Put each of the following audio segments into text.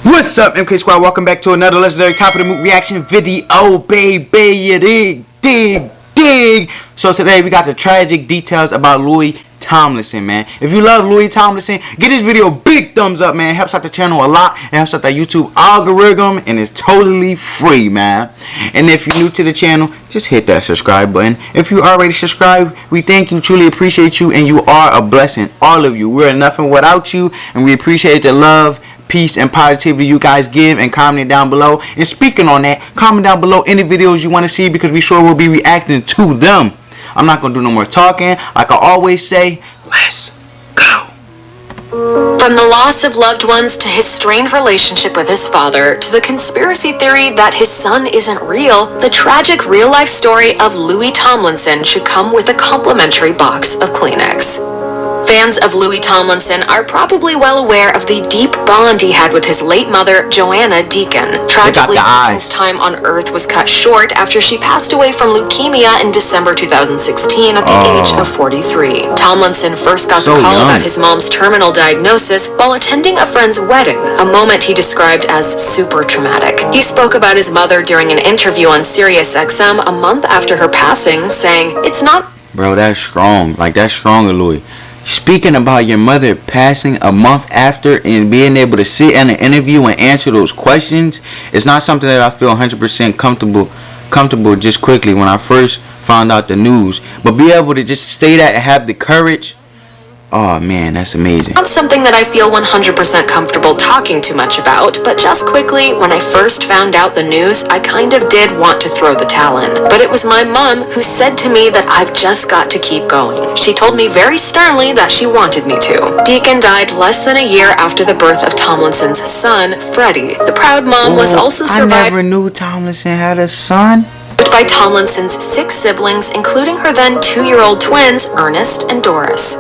What's up, MK Squad? Welcome back to another legendary top of the moot reaction video, baby. You dig. So today we got the tragic details about Louis Tomlinson, man. If you love Louis Tomlinson, give this video a big thumbs up, man. It helps out the channel a lot. It helps out the YouTube algorithm, and it's totally free, man. And if you're new to the channel, just hit that subscribe button. If you already subscribed, we thank you, truly appreciate you, and you are a blessing, all of you. We're nothing without you, and we appreciate the love, peace, and positivity you guys give, and comment down below. And speaking on that, comment down below any videos you want to see, because we sure will be reacting to them. I'm not gonna do no more talking. Like I always say, let's go. From the loss of loved ones to his strained relationship with his father to the conspiracy theory that his son isn't real, the tragic real-life story of Louis Tomlinson should come with a complimentary box of Kleenex. Fans of Louis Tomlinson are probably well aware of the deep bond he had with his late mother, Joanna Deacon. Tragically, Deacon's time on Earth was cut short after she passed away from leukemia in December 2016 at the age of 43. Tomlinson first got the call about his mom's terminal diagnosis while attending a friend's wedding, a moment he described as super traumatic. He spoke about his mother during an interview on SiriusXM a month after her passing, saying, "It's not..." Bro, that's strong. Like, that's stronger, Louis. Speaking about your mother passing a month after and being able to sit in an interview and answer those questions, it's not something that I feel 100% comfortable just quickly when I first found out the news. But be able to just stay that and have the courage, oh man, that's amazing. Not something that I feel 100% comfortable talking too much about, but just quickly, when I first found out the news, I kind of did want to throw the towel in. But it was my mom who said to me that I've just got to keep going. She told me very sternly that she wanted me to. Deacon died less than a year after the birth of Tomlinson's son, Freddie. The proud mom was also survived. I never knew Tomlinson had a son. By Tomlinson's 6 siblings, including her then 2-year-old twins, Ernest and Doris.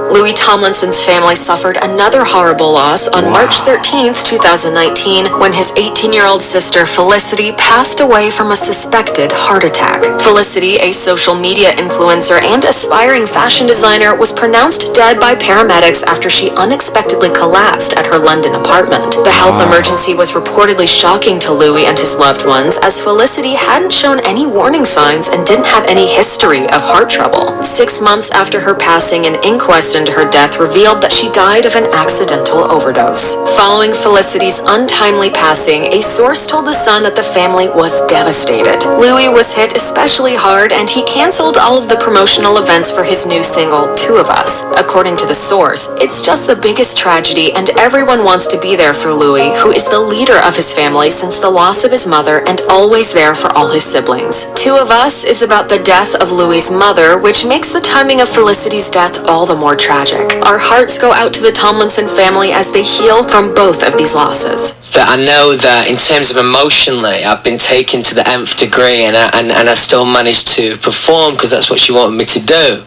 Louis Tomlinson's family suffered another horrible loss on March 13th, 2019, when his 18-year-old sister Felicity passed away from a suspected heart attack. Felicity, a social media influencer and aspiring fashion designer, was pronounced dead by paramedics after she unexpectedly collapsed at her London apartment. The health emergency was reportedly shocking to Louis and his loved ones, as Felicity hadn't shown any warning signs and didn't have any history of heart trouble. 6 months after her passing, an inquest into her death revealed that she died of an accidental overdose. Following Felicity's untimely passing, a source told The Sun that the family was devastated. Louis was hit especially hard, and he canceled all of the promotional events for his new single, 2 of Us. According to the source, it's just the biggest tragedy, and everyone wants to be there for Louis, who is the leader of his family since the loss of his mother and always there for all his siblings. 2 of Us is about the death of Louis's mother, which makes the timing of Felicity's death all the more tragic. Our hearts go out to the Tomlinson family as they heal from both of these losses. That I know that in terms of emotionally, I've been taken to the nth degree, and I still managed to perform because that's what she wanted me to do.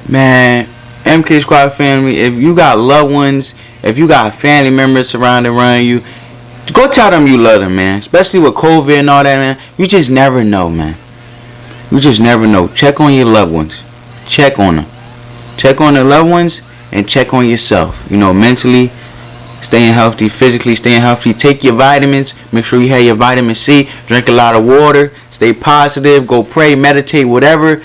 Man, MK Squad family, if you got loved ones, if you got family members surrounding around you, go tell them you love them, man. Especially with COVID and all that, man. You just never know, man. You just never know. Check on your loved ones. Check on them. Check on the loved ones and check on yourself. You know, mentally staying healthy, physically staying healthy. Take your vitamins. Make sure you have your vitamin C. Drink a lot of water. Stay positive. Go pray, meditate, whatever.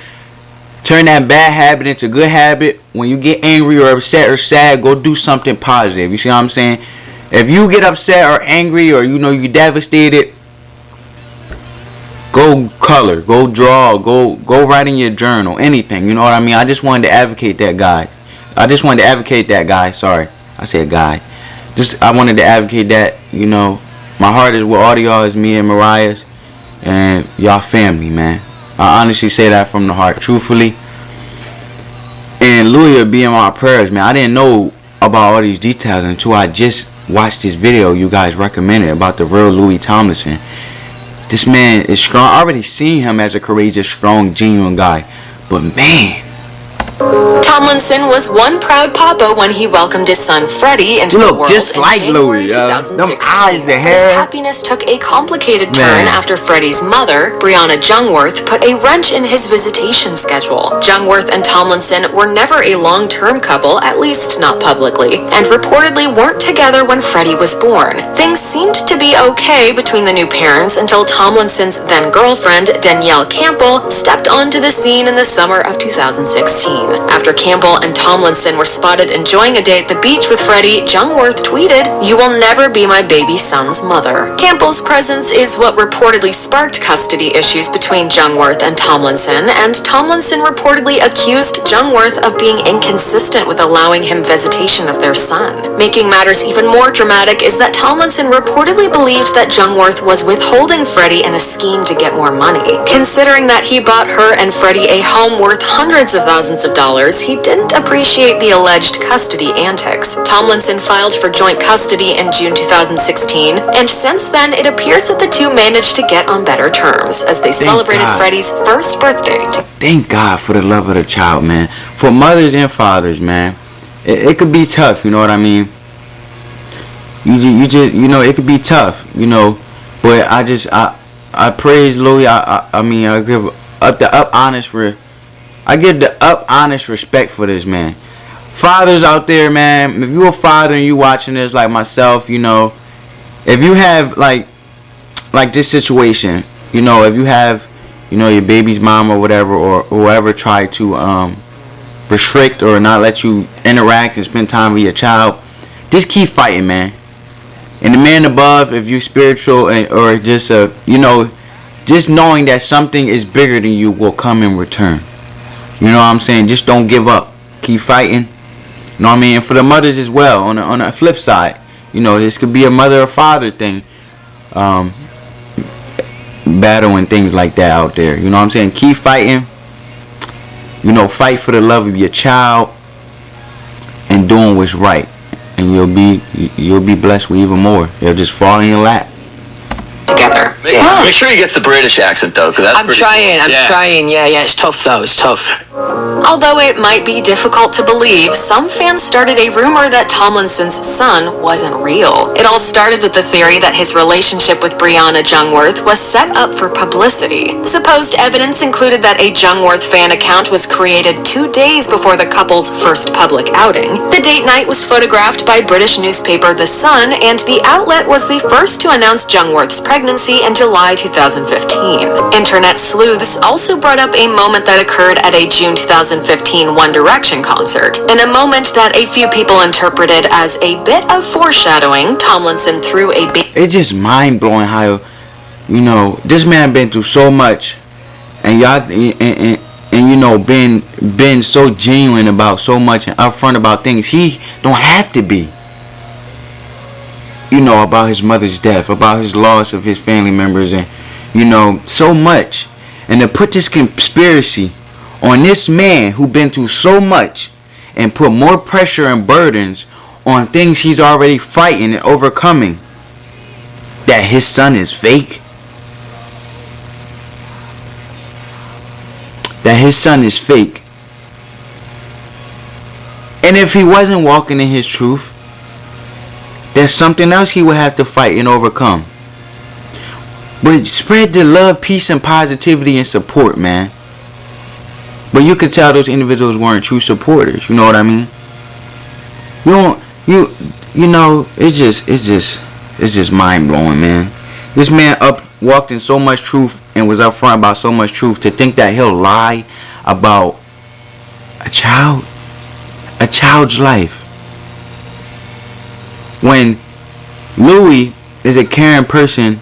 Turn that bad habit into a good habit. When you get angry or upset or sad, go do something positive. You see what I'm saying? If you get upset or angry, or you know you're devastated, go color, go draw, go write in your journal, anything. You know what I mean? I just wanted to advocate that guy. Sorry, I said guy. I wanted to advocate that. You know, my heart is with all of y'all, is me and Mariah's, and y'all family, man. I honestly say that from the heart, truthfully. And Louis will be in my prayers, man. I didn't know about all these details until I just watched this video you guys recommended about the real Louis Tomlinson. This man is strong. I already seen him as a courageous, strong, genuine guy. But man, Tomlinson was one proud papa when he welcomed his son Freddie into the world just in like January Louis, them 2016. eyes, the His hair. happiness took a complicated turn after Freddie's mother, Brianna Jungworth, put a wrench in his visitation schedule. Jungworth and Tomlinson were never a long-term couple, at least not publicly, and reportedly weren't together when Freddie was born. Things seemed to be okay between the new parents until Tomlinson's then-girlfriend, Danielle Campbell, stepped onto the scene in the summer of 2016. After Campbell and Tomlinson were spotted enjoying a day at the beach with Freddie, Jungworth tweeted, "You will never be my baby son's mother." Campbell's presence is what reportedly sparked custody issues between Jungworth and Tomlinson, and Tomlinson reportedly accused Jungworth of being inconsistent with allowing him visitation of their son. Making matters even more dramatic is that Tomlinson reportedly believed that Jungworth was withholding Freddie in a scheme to get more money. Considering that he bought her and Freddie a home worth hundreds of thousands of dollars, he didn't appreciate the alleged custody antics. Tomlinson filed for joint custody in June 2016, and since then it appears that the two managed to get on better terms as they celebrated God. Freddie's first birthday. Thank God for the love of the child, man. For mothers and fathers, man. It could be tough, you know what I mean? You just, you know, it could be tough, you know. But I praise Louis. I mean, I give the honest respect for this man. Fathers out there, man, if you're a father and you watching this like myself, you know, if you have like this situation, you know, if you have, you know, your baby's mom or whatever, or whoever tried to restrict or not let you interact and spend time with your child, just keep fighting, man. And the man above, if you're spiritual or just you know, just knowing that something is bigger than you will come in return. You know what I'm saying? Just don't give up. Keep fighting. You know what I mean? And for the mothers as well, on the flip side, you know, this could be a mother or father thing. Battle and things like that out there. You know what I'm saying? Keep fighting. You know, fight for the love of your child and doing what's right. And you'll be blessed with even more. They'll just fall in your lap. Together. Make sure he gets the British accent though, because that's I'm trying. Yeah, it's tough though. It's tough. Although it might be difficult to believe, some fans started a rumor that Tomlinson's son wasn't real. It all started with the theory that his relationship with Brianna Jungworth was set up for publicity. The supposed evidence included that a Jungworth fan account was created 2 days before the couple's first public outing. The date night was photographed by British newspaper The Sun, and the outlet was the first to announce Jungworth's pregnancy in July 2015. Internet sleuths also brought up a moment that occurred at a June 2015 One Direction concert. In a moment that a few people interpreted as a bit of foreshadowing, Tomlinson threw a big... It's just mind blowing how, you know, this man been through so much, and y'all and you know, been so genuine about so much and upfront about things he don't have to be. You know, about his mother's death, about his loss of his family members, and you know, so much. And to put this conspiracy on this man who been through so much and put more pressure and burdens on things he's already fighting and overcoming, that his son is fake, that his son is fake. And if he wasn't walking in his truth, there's something else he would have to fight and overcome. But spread the love, peace, and positivity and support, man. But you could tell those individuals weren't true supporters. You know what I mean? You know, it's just mind blowing, man. This man walked in so much truth and was upfront about so much truth. To think that he'll lie about a child's life, when Louis is a caring person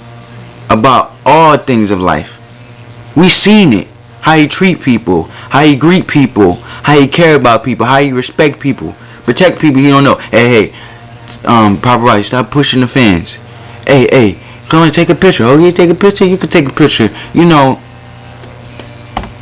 about all things of life. We seen it. How he treat people, how he greet people, how he care about people, how he respect people, protect people he don't know. Hey, paparazzi, stop pushing the fans. Hey, come and take a picture. Oh, you take a picture? You can take a picture. You know,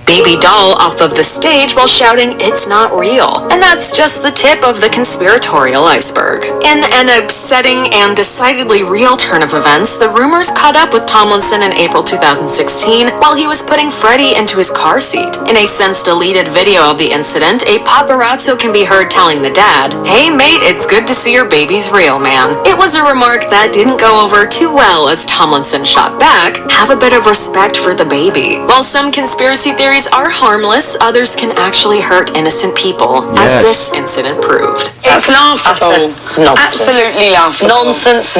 baby doll off of the stage while shouting, "It's not real." And that's just the tip of the conspiratorial iceberg. In an upsetting and decidedly real turn of events, the rumors caught up with Tomlinson in April 2016 while he was putting Freddie into his car seat. In a since-deleted video of the incident, a paparazzo can be heard telling the dad, "Hey mate, it's good to see your baby's real, man." It was a remark that didn't go over too well as Tomlinson shot back, "Have a bit of respect for the baby." While some conspiracy theories are harmless, others can actually hurt innocent people, as Yes. this incident proved. It's laughable. Nonsense. Absolutely laughable. Nonsense.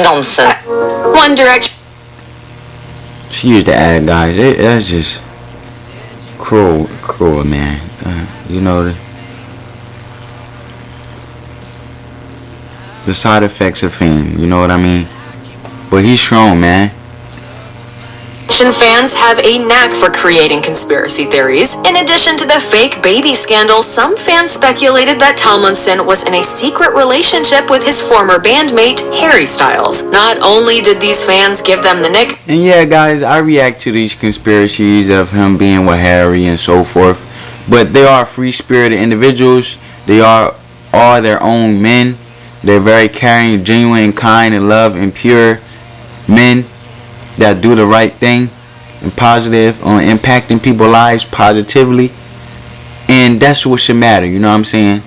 One Direction She used to add, guys. That's just cruel, man. You know, the side effects of fame. You know what I mean? But he's strong, man. fans have a knack for creating conspiracy theories. In addition to the fake baby scandal, some fans speculated that Tomlinson was in a secret relationship with his former bandmate, Harry Styles. Not only did these fans give them the nickname, And yeah, guys, I react to these conspiracies of him being with Harry and so forth. But they are free-spirited individuals. They are all their own men. They're very caring, genuine, kind, and love and pure men that do the right thing and positive on impacting people's lives positively. And that's what should matter, you know what I'm saying?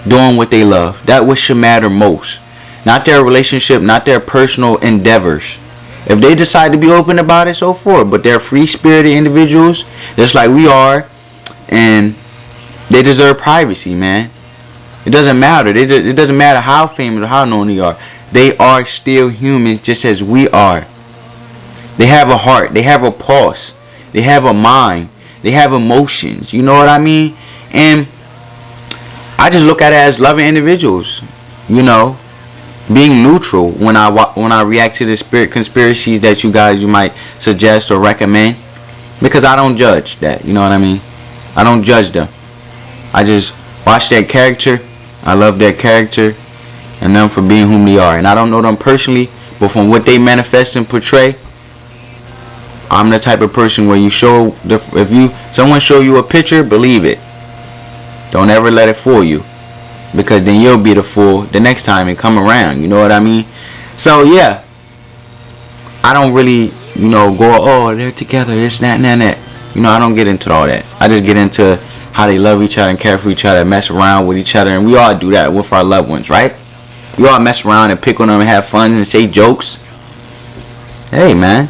Doing what they love. That what should matter most. Not their relationship, not their personal endeavors. If they decide to be open about it, so forth. But they're free-spirited individuals, just like we are. And they deserve privacy, man. It doesn't matter. It doesn't matter how famous or how known they are. They are still humans just as we are. They have a heart. They have a pulse. They have a mind. They have emotions. You know what I mean? And I just look at it as loving individuals. You know, being neutral when I react to the conspiracies that you might suggest or recommend, because I don't judge that. You know what I mean? I don't judge them. I just watch their character. I love their character and them for being whom they are. And I don't know them personally, but from what they manifest and portray, I'm the type of person where someone show you a picture, believe it. Don't ever let it fool you, because then you'll be the fool the next time it come around. You know what I mean? So yeah, I don't really, go, oh, they're together, this, that, and that. I don't get into all that. I just get into how they love each other and care for each other, mess around with each other, and we all do that with our loved ones, right? We all mess around and pick on them and have fun and say jokes. Hey, man.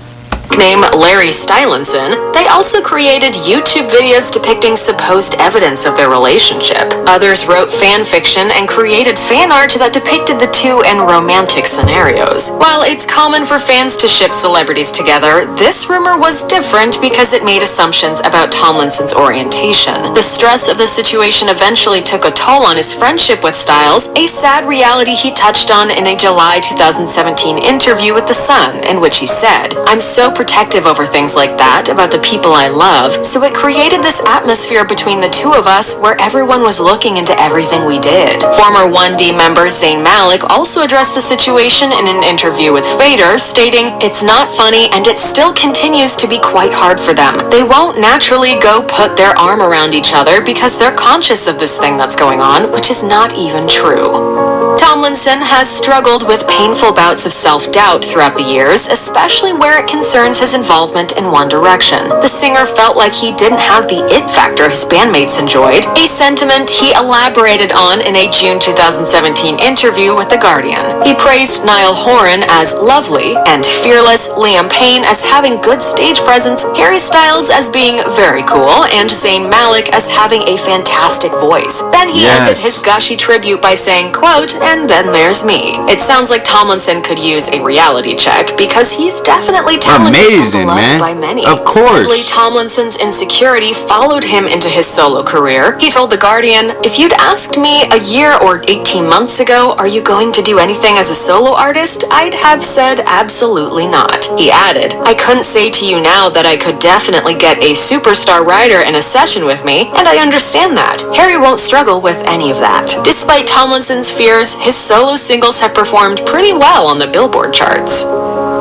Larry Stylinson, they also created YouTube videos depicting supposed evidence of their relationship. Others wrote fan fiction and created fan art that depicted the two in romantic scenarios. While it's common for fans to ship celebrities together, this rumor was different because it made assumptions about Tomlinson's orientation. The stress of the situation eventually took a toll on his friendship with Styles, a sad reality he touched on in a July 2017 interview with The Sun, in which he said, "I'm so protective over things like that about the people I love, so it created this atmosphere between the two of us where everyone was looking into everything we did." Former 1D member Zayn Malik also addressed the situation in an interview with Fader, stating, "It's not funny and it still continues to be quite hard for them. They won't naturally go put their arm around each other because they're conscious of this thing that's going on, which is not even true." Tomlinson has struggled with painful bouts of self-doubt throughout the years, especially where it concerns his involvement in One Direction. The singer felt like he didn't have the it factor his bandmates enjoyed, a sentiment he elaborated on in a June 2017 interview with The Guardian. He praised Niall Horan as lovely and fearless, Liam Payne as having good stage presence, Harry Styles as being very cool, and Zayn Malik as having a fantastic voice. Then he ended his gushy tribute by saying, quote, "And then there's me." It sounds like Tomlinson could use a reality check because he's definitely talented Amazing, and beloved man. by many. Of course. Sadly, Tomlinson's insecurity followed him into his solo career. He told The Guardian, "If you'd asked me a year or 18 months ago, are you going to do anything as a solo artist? I'd have said absolutely not." He added, "I couldn't say to you now that I could definitely get a superstar writer in a session with me, and I understand that. Harry won't struggle with any of that." Despite Tomlinson's fears, his solo singles have performed pretty well on the Billboard charts.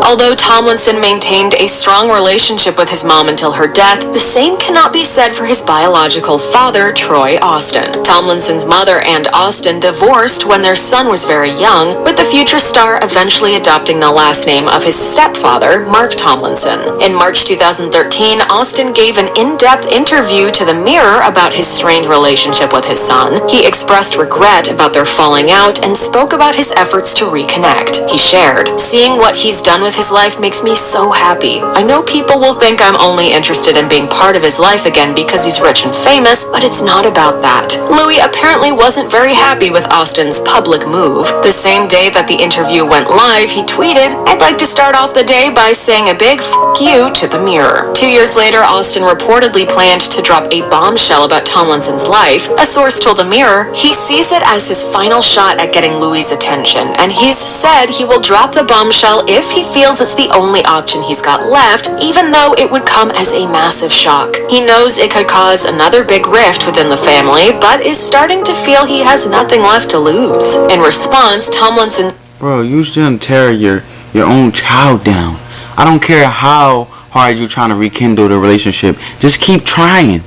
Although Tomlinson maintained a strong relationship with his mom until her death, the same cannot be said for his biological father, Troy Austin. Tomlinson's mother and Austin divorced when their son was very young, with the future star eventually adopting the last name of his stepfather, Mark Tomlinson. In March 2013, Austin gave an in-depth interview to The Mirror about his strained relationship with his son. He expressed regret about their falling out and spoke about his efforts to reconnect. He shared, "Seeing what he's done with his life makes me so happy. I know people will think I'm only interested in being part of his life again because he's rich and famous, but it's not about that." Louis apparently wasn't very happy with Austin's public move. The same day that the interview went live, he tweeted, "I'd like to start off the day by saying a big f*** you to The Mirror." 2 years later, Austin reportedly planned to drop a bombshell about Tomlinson's life. A source told The Mirror he sees it as his final shot at getting Louis' attention, and he's said he will drop the bombshell if he feels it's the only option he's got left, even though it would come as a massive shock. He knows it could cause another big rift within the family, but is starting to feel he has nothing left to lose. In response, Tomlinson... Bro, you shouldn't tear your own child down. I don't care how hard you're trying to rekindle the relationship. Just keep trying.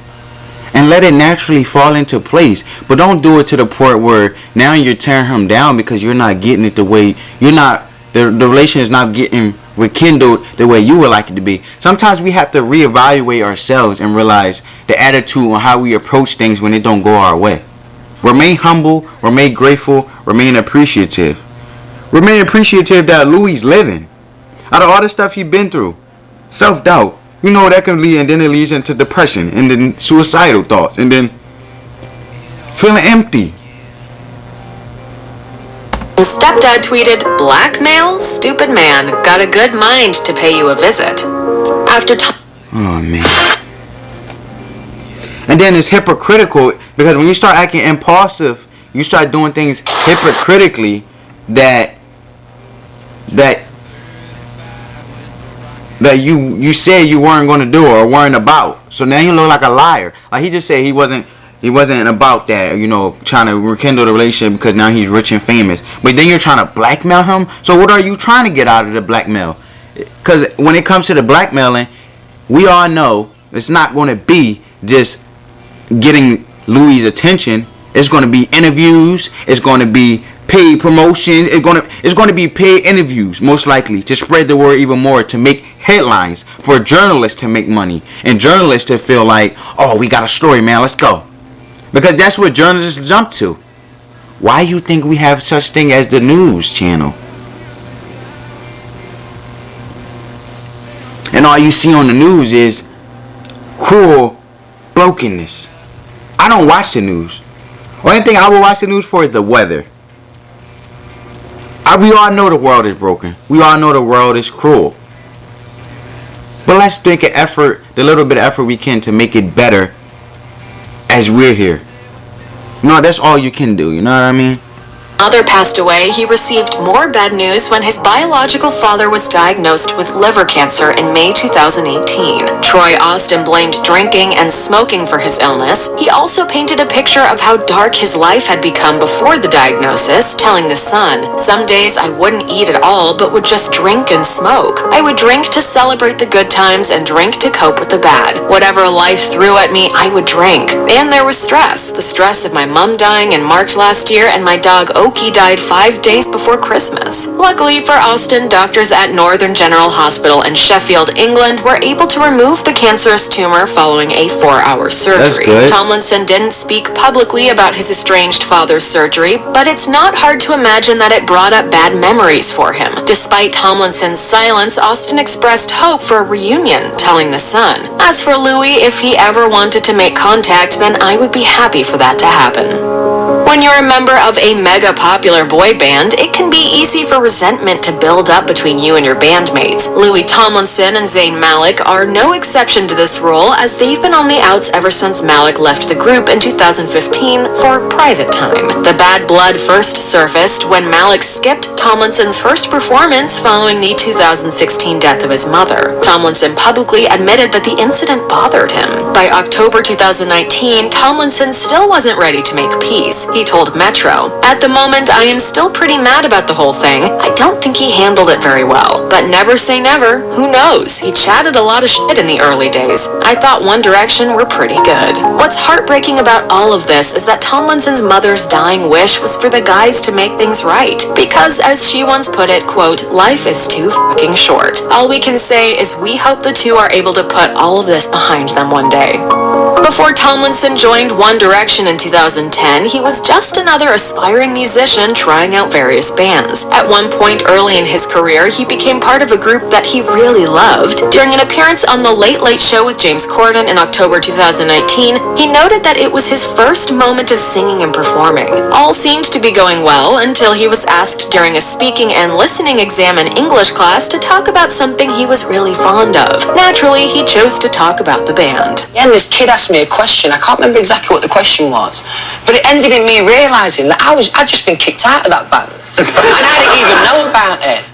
And let it naturally fall into place. But don't do it to the point where now you're tearing him down because you're not getting it the way the relation is not getting rekindled the way you would like it to be. Sometimes we have to reevaluate ourselves and realize the attitude on how we approach things when it don't go our way. Remain humble, remain grateful, remain appreciative. Remain appreciative that Louis living. Out of all the stuff he's been through, self-doubt, you know that can lead, and then it leads into depression, and then suicidal thoughts, and then feeling empty. Stepdad tweeted, "Blackmail? Stupid man. Got a good mind to pay you a visit." After Oh man. And then it's hypocritical because when you start acting impulsive, you start doing things hypocritically that you said you weren't going to do or weren't about. So now you look like a liar. Like he just said he wasn't about that, trying to rekindle the relationship because now he's rich and famous. But then you're trying to blackmail him. So what are you trying to get out of the blackmail? Because when it comes to the blackmailing, we all know it's not going to be just getting Louis' attention. It's going to be interviews. It's going to be paid promotion. It's going to be paid interviews, most likely, to spread the word even more, to make headlines, for journalists to make money, and journalists to feel like, oh, we got a story, man, let's go. Because that's what journalists jump to. Why you think we have such thing as the news channel? And all you see on the news is cruel brokenness. I don't watch the news. Only thing I will watch the news for is the weather. We all know the world is broken. We all know the world is cruel. But let's make an effort, the little bit of effort we can, to make it better as we're here. That's all you can do. You know what I mean? Mother passed away, he received more bad news when his biological father was diagnosed with liver cancer in May 2018. Troy Austin blamed drinking and smoking for his illness. He also painted a picture of how dark his life had become before the diagnosis, telling The Sun, "Some days I wouldn't eat at all, but would just drink and smoke. I would drink to celebrate the good times and drink to cope with the bad. Whatever life threw at me, I would drink. And there was stress. The stress of my mom dying in March last year and my dog Oki died 5 days before Christmas." Luckily for Austin, doctors at Northern General Hospital in Sheffield, England were able to remove the cancerous tumor following a 4-hour surgery. Tomlinson didn't speak publicly about his estranged father's surgery, but it's not hard to imagine that it brought up bad memories for him. Despite Tomlinson's silence, Austin expressed hope for a reunion, telling The Sun, "As for Louis, if he ever wanted to make contact, then I would be happy for that to happen." When you're a member of a mega popular boy band, it can be easy for resentment to build up between you and your bandmates. Louis Tomlinson and Zayn Malik are no exception to this rule, as they've been on the outs ever since Malik left the group in 2015 for private time. The bad blood first surfaced when Malik skipped Tomlinson's first performance following the 2016 death of his mother. Tomlinson publicly admitted that the incident bothered him. By October 2019, Tomlinson still wasn't ready to make peace. He told Metro, "At the moment, moment, I am still pretty mad about the whole thing. I don't think he handled it very well. But never say never. Who knows? He chatted a lot of shit in the early days. I thought One Direction were pretty good. What's heartbreaking about all of this is that Tomlinson's mother's dying wish was for the guys to make things right. Because, as she once put it, quote, life is too fucking short. All we can say is we hope the two are able to put all of this behind them one day. Before Tomlinson joined One Direction in 2010, he was just another aspiring musician trying out various bands. At one point early in his career, he became part of a group that he really loved. During an appearance on The Late Late Show with James Corden in October 2019, he noted that it was his first moment of singing and performing. All seemed to be going well until he was asked during a speaking and listening exam in English class to talk about something he was really fond of. Naturally, he chose to talk about the band. Yeah, and this kid asked me a question. I can't remember exactly what the question was, but it ended in me realising that I'd just been kicked out of that band. And I didn't even know about it.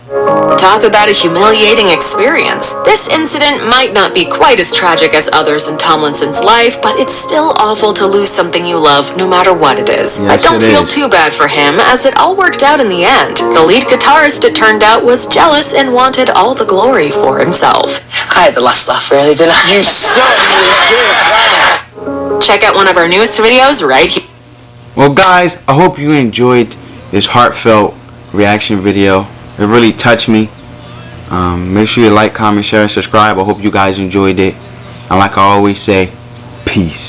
Talk about a humiliating experience. This incident might not be quite as tragic as others in Tomlinson's life, but it's still awful to lose something you love no matter what it is. Yes, I don't it feel is. too bad for him, as it all worked out in the end. The lead guitarist, it turned out, was jealous and wanted all the glory for himself. I had the last laugh, really, didn't I? You Check out one of our newest videos right here. Well, guys, I hope you enjoyed this heartfelt reaction video. It really touched me. Make sure you like, comment, share, and subscribe. I hope you guys enjoyed it. And like I always say, peace.